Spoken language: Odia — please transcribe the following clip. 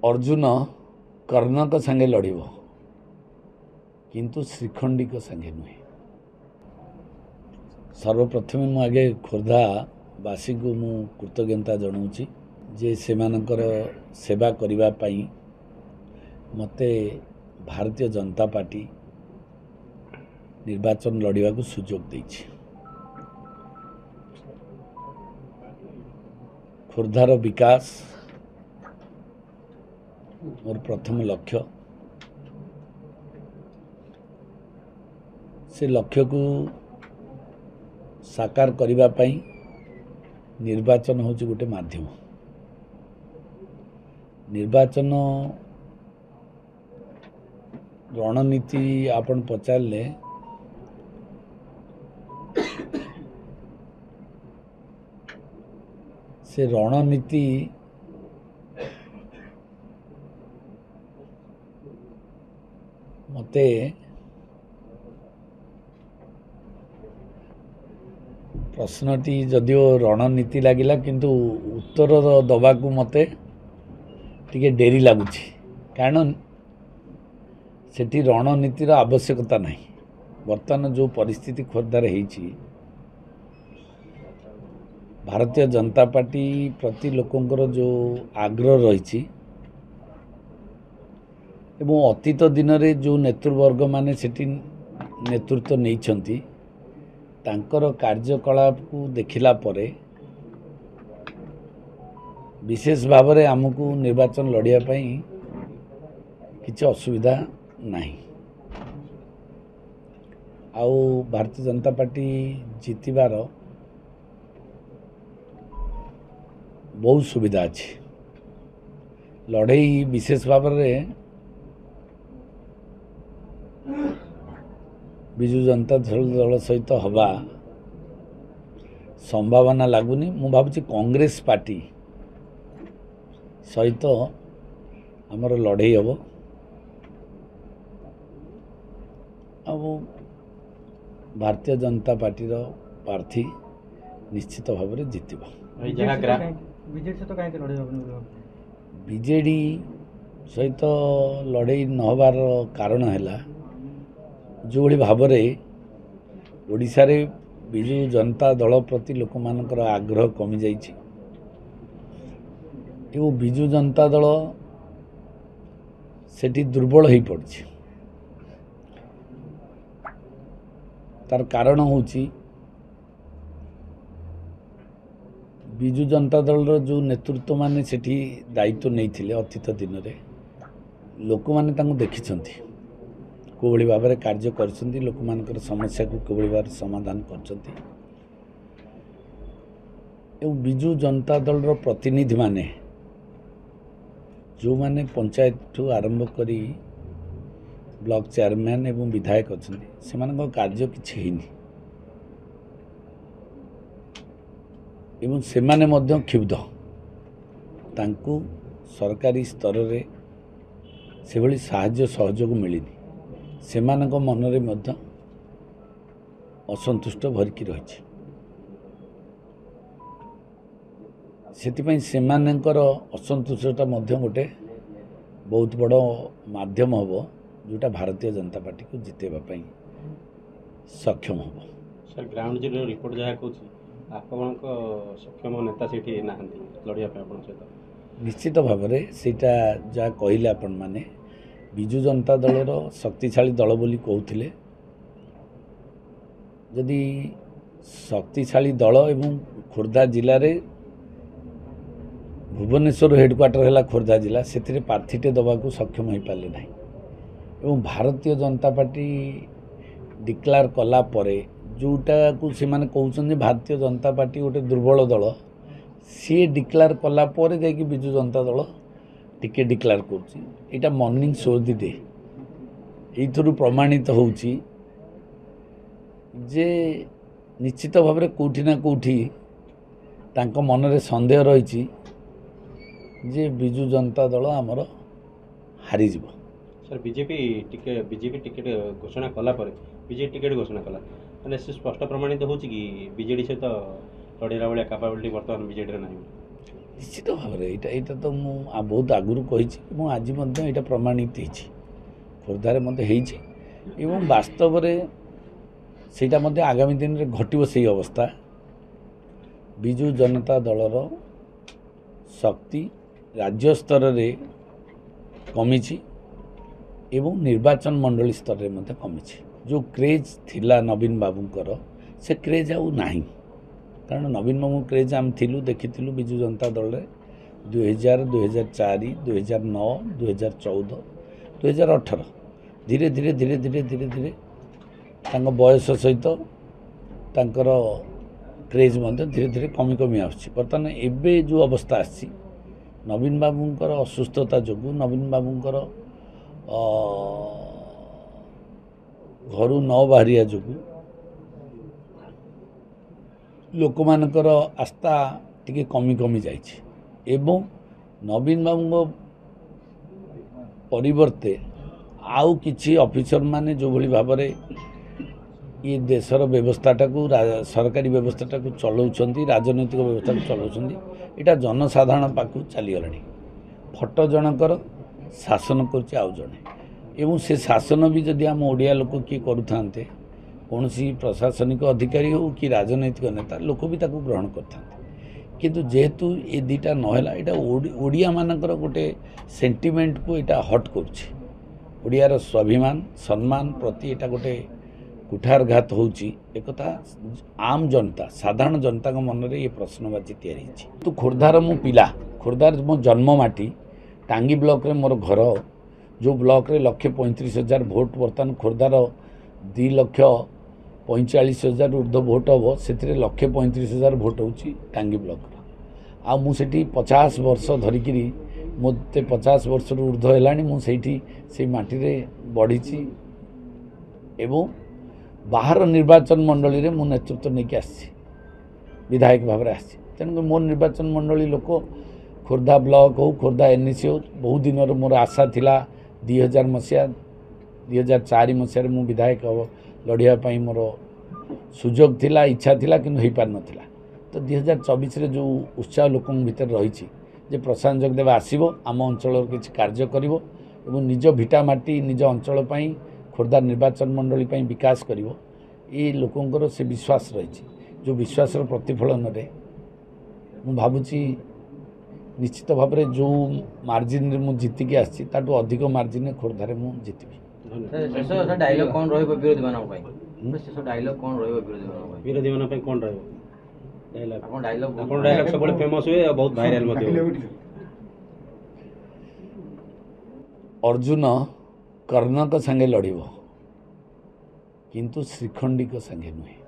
अर्जुन कर्णक संगे लड़ किंतु श्रीखंडी संगे नुहे। सर्वप्रथम मु आगे खोर्धावासी को मु कृतज्ञता जनाऊँगी जे से मानकर सेवा करिबा पई मते भारतीय जनता पार्टी निर्वाचन लड़वा को सुजोग देछि। खोर्धार विकास मोर प्रथम लक्ष्य। से लक्ष्य को साकार करिबा पई निर्वाचन होछि गोटे माध्यम। निर्वाचन रणनीति आपण पचारले से रणनीति मते प्रश्नटी जदिओ रणनीति लगिला किंतु उत्तर दबा को मते टिके डेरी लगुच कारण सेठी रणनीतिर आवश्यकता नहीं। वर्तमान जो परिस्थिति खोर्धार होईची भारतीय जनता पार्टी प्रति लोकंकर जो आग्रह रही एवं अतीत दिन रे जो नेतृवर्ग माने सेठी नेतृत्व नहीं तांकर कार्यकलाप को देखिला परे विशेष भाव में आमको निर्वाचन लड़िया पई किसी असुविधा नहीं। आउ भारतीय जनता पार्टी जीतबार बहुत सुविधा अच्छी। लड़ई विशेष भाव में विजु जनता दल सहित हवा संभावना लगुनि। मु भावुची कांग्रेस पार्टी सहित आमर लड़ई हम। अब भारतीय जनता पार्टी प्रार्थी निश्चित भाव में जीत। बीजेडी सहित लड़ई नहबार कारण है जो भाव में ओडिशा रे विजु जनता दल प्रति लोक मानकर आग्रह कमी जाइछि एवं विजु जनता दल सेठी दुर्बल हो पड़ी। तार कारण होछि विजु जनता दल जो नेतृत्व माने सेठी दायित्व नहीं थिले अतीत दिन रे लोक माने तांको देखिछंती कोभली भाव में कार्य करछंती। लोक मानकर समस्या को कोभली भाव समाधान करछंती एवं विजु जनता दल रो प्रतिनिधि माने जो माने पंचायत ठू आरंभ करी ब्लॉक चेयरमैन एवं विधायक अच्छे से कार्य किछि हिनी एवं से माने मध्य क्षुब्ध तांकु सरकारी स्तर रे से भली साहाय्य सहयोग मिलिनी। से मनरे मध्य असंतुष्ट भरिकी रही। से मानकर असंतुष्टता गोटे बहुत बड़ माध्यम हम जोटा भारतीय जनता पार्टी को जितेबाई सक्षम हम। सर ग्राउंड जीरो रिपोर्ट जहाँ कह सक्षम नेता से लड़िया सहित निश्चित भाव में सेटा जहाँ कहले आपण माने विजु जनता दलर शक्तिशाली दल बोली कहते जदि शक्तिशाली दल एवं खोर्धा जिले में भुवनेश्वर हेडक्वार्टर है खोर्धा जिला से प्रार्थीटे दबा को सक्षम हो पारे ना एवं भारतीय जनता पार्टी डिक्लेयर कला परे जोटा को से माने कहउछन जे भारतीय जनता पार्टी गोटे दुर्बल दल सी डिक्लेयर कला परे जाकि विजु जनता दल टिके डिक्लेयर कर यहाँ morning show the day you प्रमाणित होउची जे निश्चित भाव में कौटी ना कौटी तांको मनरे संदेह रही जे विजु जनता दल आमर हारी जीव। सर बीजेपी टिकेट घोषणा कला पर बीजेपी टिकेट घोषणा कला मैंने स्पष्ट प्रमाणित हो कि बीजेडी सहित लड़ेला भाया कैपेबिलिटी बर्तमान बीजेडी ना। ନିଶ୍ଚିତ ଭାବରେ ଏଇଟା ତ ମୁଁ ବହୁତ ଆଗରୁ କହିଛି ଏବଂ ଆଜି ମଧ୍ୟ ଏଇଟା ପ୍ରମାଣିତ ହେଇଛି, ଖୋର୍ଦ୍ଧାରେ ମଧ୍ୟ ହେଇଛି ଏବଂ ବାସ୍ତବରେ ସେଇଟା ମଧ୍ୟ ଆଗାମୀ ଦିନରେ ଘଟିବ। ସେଇ ଅବସ୍ଥା ବିଜୁ ଜନତା ଦଳର ଶକ୍ତି ରାଜ୍ୟ ସ୍ତରରେ କମିଛି ଏବଂ ନିର୍ବାଚନ ମଣ୍ଡଳୀ ସ୍ତରରେ ମଧ୍ୟ କମିଛି। ଯେଉଁ କ୍ରେଜ୍ ଥିଲା ନବୀନ ବାବୁଙ୍କର ସେ କ୍ରେଜ୍ ଆଉ ନାହିଁ, କାରଣ ନବୀନ ବାବୁ କ୍ରେଜ୍ ଆମେ ଥିଲୁ ଦେଖିଥିଲୁ ବିଜୁ ଜନତା ଦଳରେ 2000, 2004, 2009, 2014, 2018 ଧୀରେ ଧୀରେ ଧୀରେ ଧୀରେ ଧୀରେ ଧୀରେ ତାଙ୍କ ବୟସ ସହିତ ତାଙ୍କର କ୍ରେଜ୍ ମଧ୍ୟ ଧୀରେ ଧୀରେ କମି କମି ଆସୁଛି। ବର୍ତ୍ତମାନ ଏବେ ଯେଉଁ ଅବସ୍ଥା ଆସିଛି ନବୀନ ବାବୁଙ୍କର ଅସୁସ୍ଥତା ଯୋଗୁଁ, ନବୀନ ବାବୁଙ୍କର ଘରୁ ନ ବାହାରିବା ଯୋଗୁଁ ଲୋକମାନଙ୍କର ଆସ୍ଥା ଟିକେ କମି କମି ଯାଇଛି ଏବଂ ନବୀନ ବାବୁଙ୍କ ପରିବର୍ତ୍ତେ ଆଉ କିଛି ଅଫିସରମାନେ ଯେଉଁଭଳି ଭାବରେ ଏ ଦେଶର ବ୍ୟବସ୍ଥାଟାକୁ ସରକାରୀ ବ୍ୟବସ୍ଥାଟାକୁ ଚଳାଉଛନ୍ତି, ରାଜନୈତିକ ବ୍ୟବସ୍ଥାକୁ ଚଳାଉଛନ୍ତି, ଏଇଟା ଜନସାଧାରଣ ପାଖକୁ ଚାଲିଗଲାଣି। ଫଟୋ ଜଣଙ୍କର, ଶାସନ କରୁଛି ଆଉ ଜଣେ ଏବଂ ସେ ଶାସନ ବି ଯଦି ଆମ ଓଡ଼ିଆ ଲୋକ କିଏ କରୁଥାନ୍ତେ, କୌଣସି ପ୍ରଶାସନିକ ଅଧିକାରୀ ହେଉ କି ରାଜନୈତିକ ନେତା, ଲୋକ ବି ତାକୁ ଗ୍ରହଣ କରିଥାନ୍ତେ। କିନ୍ତୁ ଯେହେତୁ ଏ ଦୁଇଟା ନହେଲା, ଏଇଟା ଓଡ଼ିଆମାନଙ୍କର ଗୋଟେ ସେଣ୍ଟିମେଣ୍ଟକୁ ଏଇଟା ହଟ୍ କରୁଛି। ଓଡ଼ିଆର ସ୍ୱାଭିମାନ ସମ୍ମାନ ପ୍ରତି ଏଇଟା ଗୋଟେ କୁଠାରଘାତ ହେଉଛି। ଏକଥା ଆମ୍ ଜନତା, ସାଧାରଣ ଜନତାଙ୍କ ମନରେ ଏ ପ୍ରଶ୍ନବାଚୀ ତିଆରି ହେଇଛି। କିନ୍ତୁ ଖୋର୍ଦ୍ଧାର ମୁଁ ପିଲା, ଖୋର୍ଦ୍ଧାର ମୋ ଜନ୍ମ ମାଟି, ଟାଙ୍ଗୀ ବ୍ଲକରେ ମୋର ଘର, ଯେଉଁ ବ୍ଲକରେ 1,35,000 ଭୋଟ୍, ବର୍ତ୍ତମାନ ଖୋର୍ଦ୍ଧାର 2,45,000 ଉର୍ଦ୍ଧ୍ୱ ଭୋଟ୍ ହେବ, ସେଥିରେ 1,35,000 ଭୋଟ୍ ହେଉଛି ଟାଙ୍ଗୀ ବ୍ଲକର। ଆଉ ମୁଁ ସେଠି 50 ବର୍ଷ ଧରିକିରି, ମୋତେ 50 ବର୍ଷରୁ ଉର୍ଦ୍ଧ୍ୱ ହେଲାଣି, ମୁଁ ସେଇଠି ସେଇ ମାଟିରେ ବଢ଼ିଛି ଏବଂ ବାହାର ନିର୍ବାଚନ ମଣ୍ଡଳୀରେ ମୁଁ ନେତୃତ୍ୱ ନେଇକି ଆସିଛି, ବିଧାୟକ ଭାବରେ ଆସିଛି। ତେଣୁକରି ମୋ ନିର୍ବାଚନ ମଣ୍ଡଳୀ ଲୋକ ଖୋର୍ଦ୍ଧା ବ୍ଲକ ହେଉ, ଖୋର୍ଦ୍ଧା NEC ହେଉ, ବହୁ ଦିନର ମୋର ଆଶା ଥିଲା 2000 ମସିହା 2004 ମସିହାରେ ମୁଁ ବିଧାୟକ ଲଢ଼ିବା ପାଇଁ ମୋର ସୁଯୋଗ ଥିଲା, ଇଚ୍ଛା ଥିଲା, କିନ୍ତୁ ହୋଇପାରିନଥିଲା। ତ 2024ରେ ଯେଉଁ ଉତ୍ସାହ ଲୋକଙ୍କ ଭିତରେ ରହିଛି ଯେ ପ୍ରଶାନ୍ତ ଜଗଦେବ ଆସିବ, ଆମ ଅଞ୍ଚଳର କିଛି କାର୍ଯ୍ୟ କରିବ ଏବଂ ନିଜ ଭିଟା ମାଟି, ନିଜ ଅଞ୍ଚଳ ପାଇଁ, ଖୋର୍ଦ୍ଧା ନିର୍ବାଚନ ମଣ୍ଡଳୀ ପାଇଁ ବିକାଶ କରିବ, ଏ ଲୋକଙ୍କର ସେ ବିଶ୍ୱାସ ରହିଛି। ଯେଉଁ ବିଶ୍ୱାସର ପ୍ରତିଫଳନରେ ମୁଁ ଭାବୁଛି ନିଶ୍ଚିତ ଭାବରେ ଯେଉଁ ମାର୍ଜିନରେ ମୁଁ ଜିତିକି ଆସିଛି, ତାଠୁ ଅଧିକ ମାର୍ଜିନରେ ଖୋର୍ଦ୍ଧାରେ ମୁଁ ଜିତିବି। ଶେଷ ଡାଇଲଗ କ'ଣ ରହିବ ବିରୋଧୀମାନଙ୍କ ପାଇଁ? ଶେଷ ଡାଇଲଗ କ'ଣ ରହିବ ବିରୋଧୀମାନଙ୍କ ପାଇଁ? କ'ଣ ରହିବ ଡାଇଲଗ? ଆପଣ ଡାଇଲଗ ସବୁବେଳେ ଫେମସ୍ ହୁଏ ଆଉ ବହୁତ ଭାଇରାଲ ମଧ୍ୟ ହୁଏ। ଅର୍ଜୁନ କର୍ଣ୍ଣଙ୍କ ସାଙ୍ଗେ ଲଢ଼ିବ, କିନ୍ତୁ ଶ୍ରୀଖଣ୍ଡୀଙ୍କ ସାଙ୍ଗେ ନୁହେଁ।